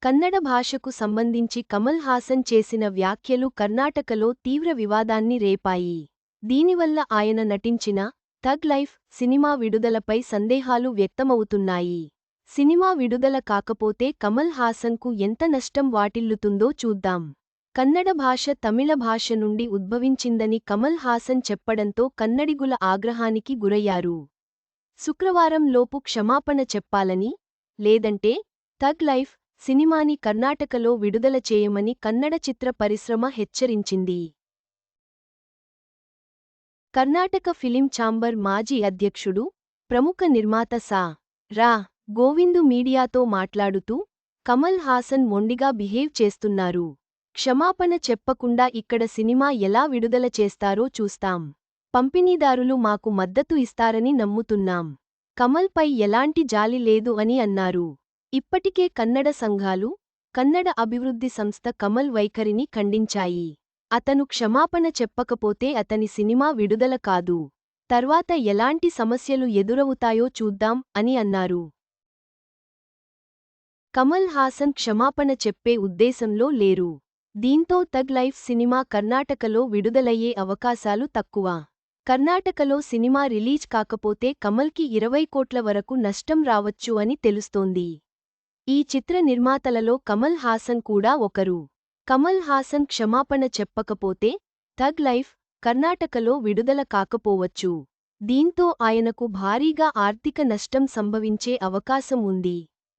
కన్నడ భాషకు సంబంధించి కమల్ హాసన్ చేసిన వ్యాఖ్యలు కర్ణాటకలో తీవ్ర వివాదాన్ని రేపాయి. దీనివల్ల ఆయన నటించిన థగ్ లైఫ్ సినిమా విడుదలపై సందేహాలు వ్యక్తమవుతున్నాయి. సినిమా విడుదల కాకపోతే కమల్ హాసన్కు ఎంత నష్టం వాటిల్లుతుందో చూద్దాం. కన్నడ భాష తమిళ భాష నుండి ఉద్భవించిందని కమల్ హాసన్ చెప్పడంతో కన్నడిగుల ఆగ్రహానికి గురయ్యారు. శుక్రవారం లోపు క్షమాపణ చెప్పాలని, లేదంటే థగ్ లైఫ్ సినిమాని కర్ణాటకలో విడుదల చేయమని కన్నడ చిత్ర పరిశ్రమ హెచ్చరించింది. కర్ణాటక ఫిలిం ఛాంబర్ మాజీ అధ్యక్షుడు, ప్రముఖ నిర్మాత సా. రా. గోవిందు మీడియాతో మాట్లాడుతూ, కమల్ హాసన్ మొండిగా బిహేవ్ చేస్తున్నారు. క్షమాపణ చెప్పకుండా ఇక్కడ సినిమా ఎలా విడుదల చేస్తారో చూస్తాం. పంపిణీదారులు మాకు మద్దతు ఇస్తారని నమ్ముతున్నాం. కమల్ పై ఎలాంటి జాలి లేదు అని అన్నారు. ఇప్పటికే కన్నడ సంఘాలు, కన్నడ అభివృద్ధి సంస్థ కమల్ వైఖరిని ఖండించాయి. అతను క్షమాపణ చెప్పకపోతే అతని సినిమా విడుదల కాదు. తర్వాత ఎలాంటి సమస్యలు ఎదురవుతాయో చూద్దాం అని అన్నారు. కమల్ హాసన్ క్షమాపణ చెప్పే ఉద్దేశంలో లేరు. దీంతో థగ్ లైఫ్ సినిమా కర్ణాటకలో విడుదలయ్యే అవకాశాలు తక్కువ. కర్ణాటకలో సినిమా రిలీజ్ కాకపోతే కమల్కి 20 కోట్ల వరకు నష్టం రావచ్చు అని తెలుస్తోంది. ఈ చిత్ర నిర్మాతలలో కమల్ హాసన్ కూడా ఒకరు. కమల్ హాసన్ క్షమాపణ చెప్పకపోతే థగ్ లైఫ్ కర్ణాటకలో విడుదల కాకపోవచ్చు. దీంతో ఆయనకు భారీగా ఆర్థిక నష్టం సంభవించే అవకాశం ఉంది.